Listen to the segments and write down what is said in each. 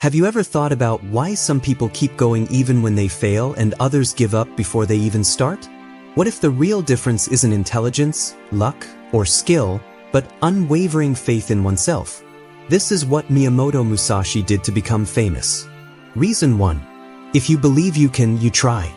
Have you ever thought about why some people keep going even when they fail and others give up before they even start? What if the real difference isn't intelligence, luck, or skill, but unwavering faith in oneself? This is what Miyamoto Musashi did to become famous. Reason 1. If you believe you can, you try.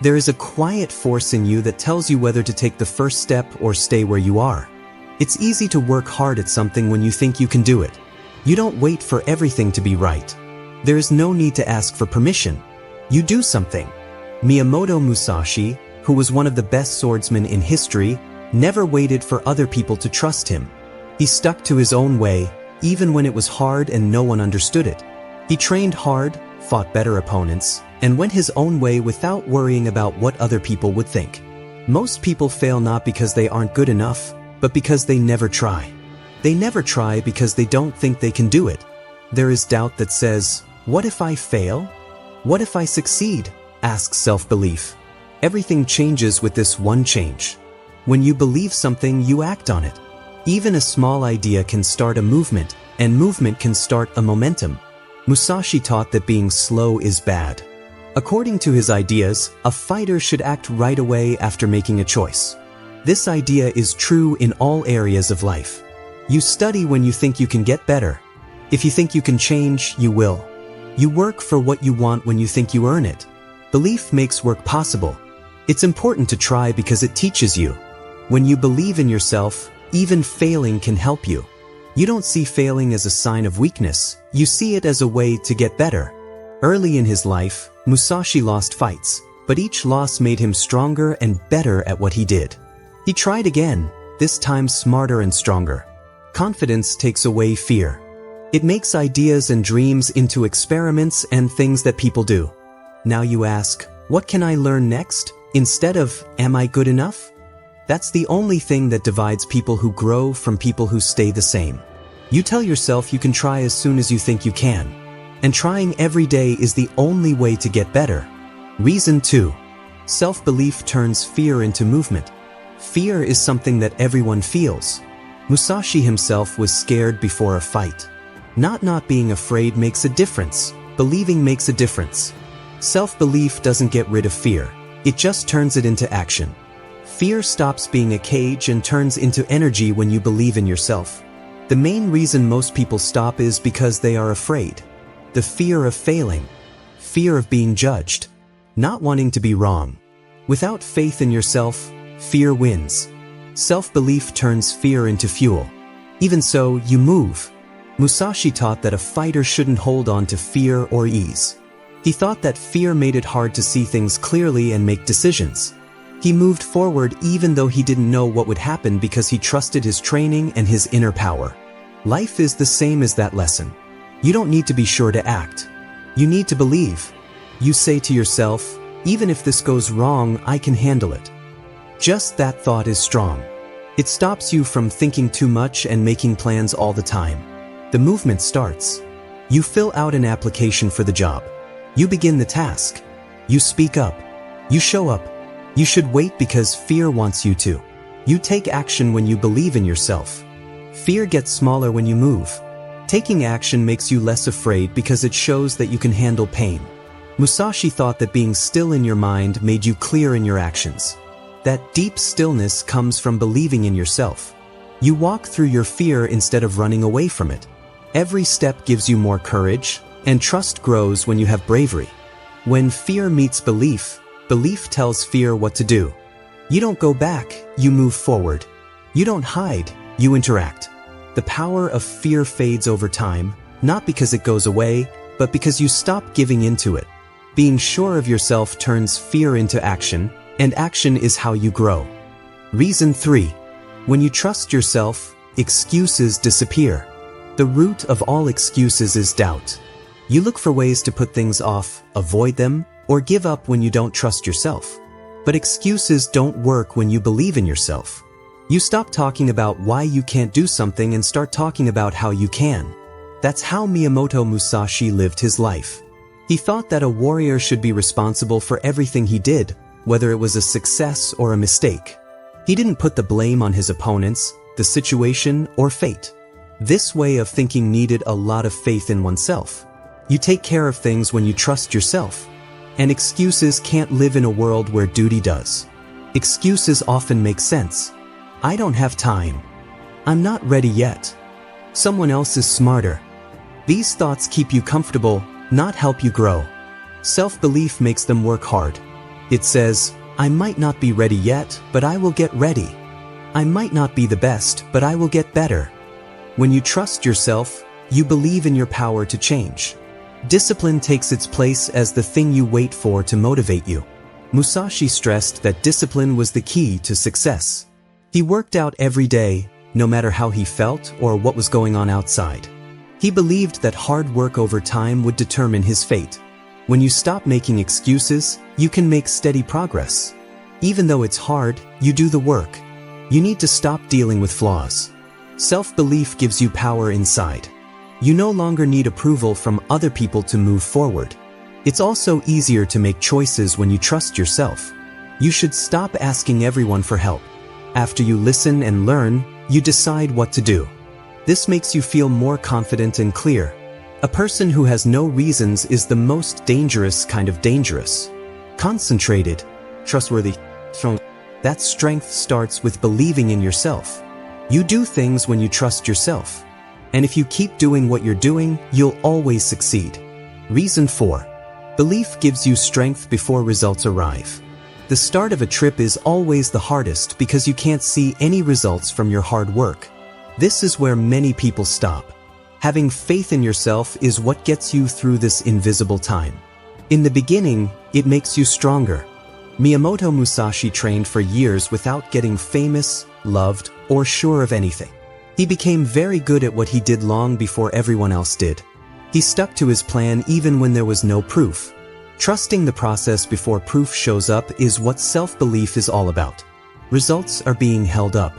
There is a quiet force in you that tells you whether to take the first step or stay where you are. It's easy to work hard at something when you think you can do it. You don't wait for everything to be right. There is no need to ask for permission. You do something. Miyamoto Musashi, who was one of the best swordsmen in history, never waited for other people to trust him. He stuck to his own way, even when it was hard and no one understood it. He trained hard, fought better opponents, and went his own way without worrying about what other people would think. Most people fail not because they aren't good enough, but because they never try. They never try because they don't think they can do it. There is doubt that says, "What if I fail? What if I succeed?" asks self-belief. Everything changes with this one change. When you believe something, you act on it. Even a small idea can start a movement, and movement can start a momentum. Musashi taught that being slow is bad. According to his ideas, a fighter should act right away after making a choice. This idea is true in all areas of life. You study when you think you can get better. If you think you can change, you will. You work for what you want when you think you earn it. Belief makes work possible. It's important to try because it teaches you. When you believe in yourself, even failing can help you. You don't see failing as a sign of weakness, you see it as a way to get better. Early in his life, Musashi lost fights, but each loss made him stronger and better at what he did. He tried again, this time smarter and stronger. Confidence takes away fear. It makes ideas and dreams into experiments and things that people do. Now you ask, what can I learn next? Instead of, am I good enough? That's the only thing that divides people who grow from people who stay the same. You tell yourself you can try as soon as you think you can. And trying every day is the only way to get better. Reason 2. Self-belief turns fear into movement. Fear is something that everyone feels. Musashi himself was scared before a fight. Not being afraid makes a difference. Believing makes a difference. Self-belief doesn't get rid of fear. It just turns it into action. Fear stops being a cage and turns into energy when you believe in yourself. The main reason most people stop is because they are afraid. The fear of failing. Fear of being judged. Not wanting to be wrong. Without faith in yourself, fear wins. Self-belief turns fear into fuel. Even so, you move. Musashi taught that a fighter shouldn't hold on to fear or ease. He thought that fear made it hard to see things clearly and make decisions. He moved forward even though he didn't know what would happen because he trusted his training and his inner power. Life is the same as that lesson. You don't need to be sure to act. You need to believe. You say to yourself, even if this goes wrong, I can handle it. Just that thought is strong. It stops you from thinking too much and making plans all the time. The movement starts. You fill out an application for the job. You begin the task. You speak up. You show up. You should wait because fear wants you to. You take action when you believe in yourself. Fear gets smaller when you move. Taking action makes you less afraid because it shows that you can handle pain. Musashi thought that being still in your mind made you clear in your actions. That deep stillness comes from believing in yourself. You walk through your fear instead of running away from it. Every step gives you more courage, and trust grows when you have bravery. When fear meets belief, belief tells fear what to do. You don't go back, you move forward. You don't hide, you interact. The power of fear fades over time, not because it goes away, but because you stop giving into it. Being sure of yourself turns fear into action, and action is how you grow. Reason 3. When you trust yourself, excuses disappear. The root of all excuses is doubt. You look for ways to put things off, avoid them, or give up when you don't trust yourself. But excuses don't work when you believe in yourself. You stop talking about why you can't do something and start talking about how you can. That's how Miyamoto Musashi lived his life. He thought that a warrior should be responsible for everything he did, whether it was a success or a mistake. He didn't put the blame on his opponents, the situation, or fate. This way of thinking needed a lot of faith in oneself. You take care of things when you trust yourself. And excuses can't live in a world where duty does. Excuses often make sense. I don't have time. I'm not ready yet. Someone else is smarter. These thoughts keep you comfortable, not help you grow. Self-belief makes them work hard. It says, I might not be ready yet, but I will get ready. I might not be the best, but I will get better. When you trust yourself, you believe in your power to change. Discipline takes its place as the thing you wait for to motivate you. Musashi stressed that discipline was the key to success. He worked out every day, no matter how he felt or what was going on outside. He believed that hard work over time would determine his fate. When you stop making excuses, you can make steady progress. Even though it's hard, you do the work. You need to stop dealing with flaws. Self-belief gives you power inside. You no longer need approval from other people to move forward. It's also easier to make choices when you trust yourself. You should stop asking everyone for help. After you listen and learn, you decide what to do. This makes you feel more confident and clear. A person who has no reasons is the most dangerous kind of dangerous. Concentrated, trustworthy, strong. That strength starts with believing in yourself. You do things when you trust yourself. And if you keep doing what you're doing, you'll always succeed. Reason 4. Belief gives you strength before results arrive. The start of a trip is always the hardest because you can't see any results from your hard work. This is where many people stop. Having faith in yourself is what gets you through this invisible time. In the beginning, it makes you stronger. Miyamoto Musashi trained for years without getting famous, loved, or sure of anything. He became very good at what he did long before everyone else did. He stuck to his plan even when there was no proof. Trusting the process before proof shows up is what self-belief is all about. Results are being held up.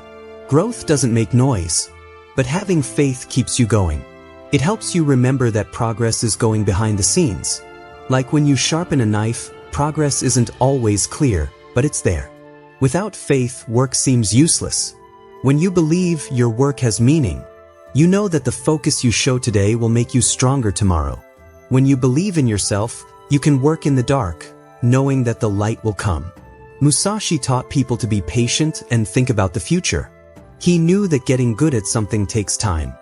Growth doesn't make noise, but having faith keeps you going. It helps you remember that progress is going behind the scenes. Like when you sharpen a knife, progress isn't always clear, but it's there. Without faith, work seems useless. When you believe your work has meaning, you know that the focus you show today will make you stronger tomorrow. When you believe in yourself, you can work in the dark, knowing that the light will come. Musashi taught people to be patient and think about the future. He knew that getting good at something takes time.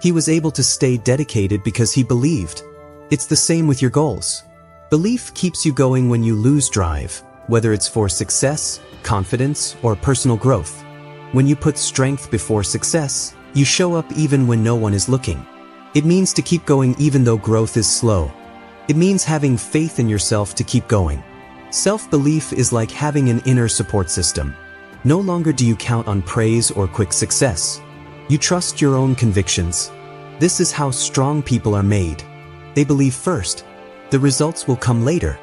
He was able to stay dedicated because he believed. It's the same with your goals. Belief keeps you going when you lose drive, whether it's for success, confidence, or personal growth. When you put strength before success, you show up even when no one is looking. It means to keep going even though growth is slow. It means having faith in yourself to keep going. Self-belief is like having an inner support system. No longer do you count on praise or quick success. You trust your own convictions. This is how strong people are made. They believe first. The results will come later.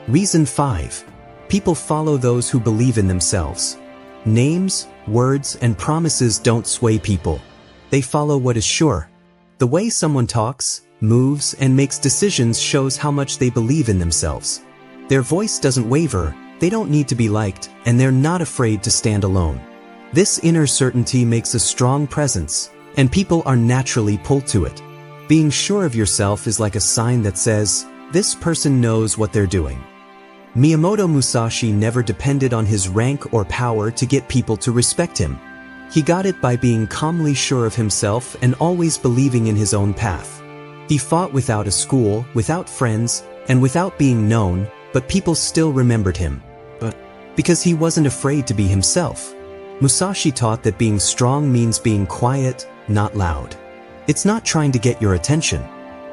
Reason 5. People follow those who believe in themselves. Names, words, and promises don't sway people. They follow what is sure. The way someone talks, moves, and makes decisions shows how much they believe in themselves. Their voice doesn't waver, they don't need to be liked, and they're not afraid to stand alone. This inner certainty makes a strong presence, and people are naturally pulled to it. Being sure of yourself is like a sign that says, this person knows what they're doing. Miyamoto Musashi never depended on his rank or power to get people to respect him. He got it by being calmly sure of himself and always believing in his own path. He fought without a school, without friends, and without being known, but people still remembered him. Because he wasn't afraid to be himself. Musashi taught that being strong means being quiet, not loud. It's not trying to get your attention.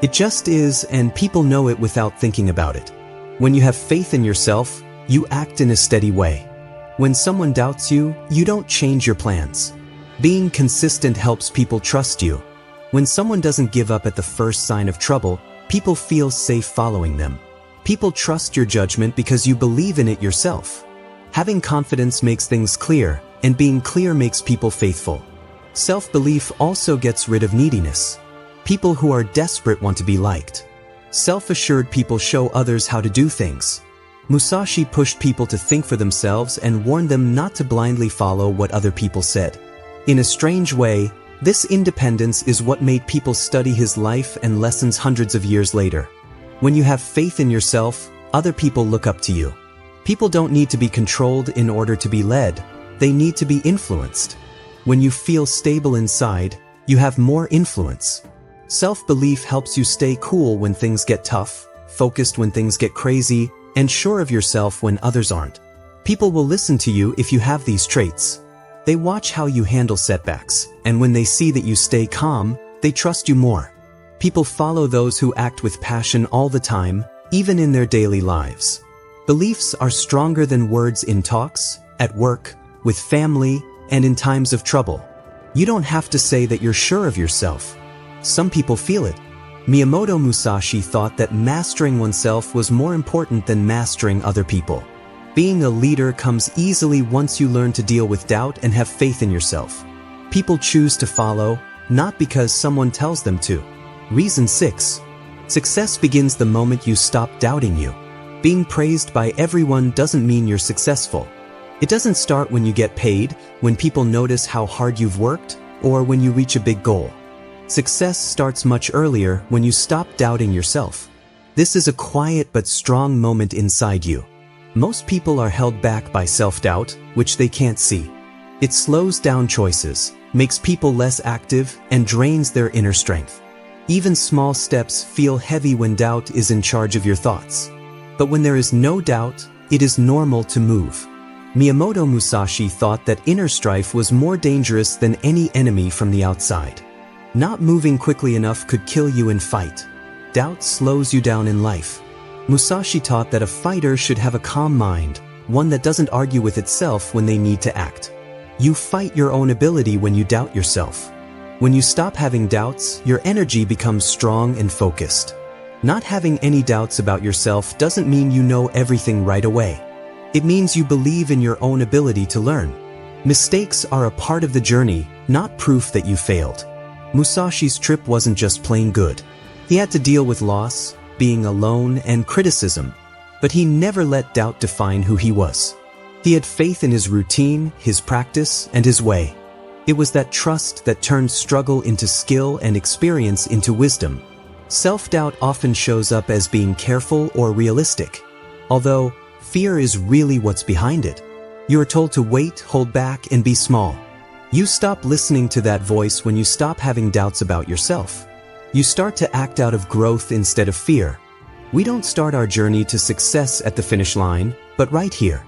It just is, and people know it without thinking about it. When you have faith in yourself, you act in a steady way. When someone doubts you, you don't change your plans. Being consistent helps people trust you. When someone doesn't give up at the first sign of trouble, people feel safe following them. People trust your judgment because you believe in it yourself. Having confidence makes things clear, and being clear makes people faithful. Self-belief also gets rid of neediness. People who are desperate want to be liked. Self-assured people show others how to do things. Musashi pushed people to think for themselves and warned them not to blindly follow what other people said. In a strange way, this independence is what made people study his life and lessons hundreds of years later. When you have faith in yourself, other people look up to you. People don't need to be controlled in order to be led. They need to be influenced. When you feel stable inside, you have more influence. Self-belief helps you stay cool when things get tough, focused when things get crazy, and sure of yourself when others aren't. People will listen to you if you have these traits. They watch how you handle setbacks, and when they see that you stay calm, they trust you more. People follow those who act with passion all the time, even in their daily lives. Beliefs are stronger than words in talks, at work, with family, and in times of trouble. You don't have to say that you're sure of yourself. Some people feel it. Miyamoto Musashi thought that mastering oneself was more important than mastering other people. Being a leader comes easily once you learn to deal with doubt and have faith in yourself. People choose to follow, not because someone tells them to. Reason 6. Success begins the moment you stop doubting you. Being praised by everyone doesn't mean you're successful. It doesn't start when you get paid, when people notice how hard you've worked, or when you reach a big goal. Success starts much earlier when you stop doubting yourself. This is a quiet but strong moment inside you. Most people are held back by self-doubt, which they can't see. It slows down choices, makes people less active, and drains their inner strength. Even small steps feel heavy when doubt is in charge of your thoughts. But when there is no doubt, it is normal to move. Miyamoto Musashi thought that inner strife was more dangerous than any enemy from the outside. Not moving quickly enough could kill you in fight. Doubt slows you down in life. Musashi taught that a fighter should have a calm mind, one that doesn't argue with itself when they need to act. You fight your own ability when you doubt yourself. When you stop having doubts, your energy becomes strong and focused. Not having any doubts about yourself doesn't mean you know everything right away. It means you believe in your own ability to learn. Mistakes are a part of the journey, not proof that you failed. Musashi's trip wasn't just plain good. He had to deal with loss, being alone, and criticism, but he never let doubt define who he was. He had faith in his routine, his practice, and his way. It was that trust that turned struggle into skill and experience into wisdom. Self-doubt often shows up as being careful or realistic, although fear is really what's behind it. You are told to wait, hold back, and be small. You stop listening to that voice when you stop having doubts about yourself. You start to act out of growth instead of fear. We don't start our journey to success at the finish line, but right here.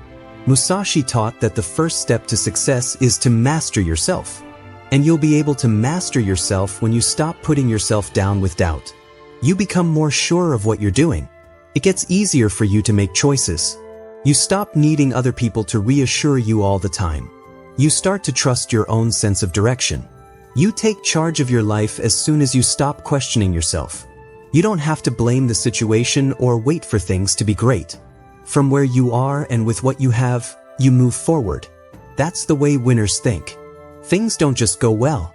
Musashi taught that the first step to success is to master yourself. And you'll be able to master yourself when you stop putting yourself down with doubt. You become more sure of what you're doing. It gets easier for you to make choices. You stop needing other people to reassure you all the time. You start to trust your own sense of direction. You take charge of your life as soon as you stop questioning yourself. You don't have to blame the situation or wait for things to be great. From where you are and with what you have, you move forward. That's the way winners think. Things don't just go well.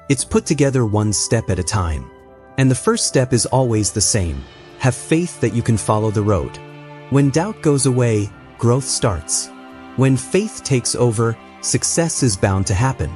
It's put together one step at a time. And the first step is always the same. Have faith that you can follow the road. When doubt goes away, growth starts. When faith takes over, success is bound to happen.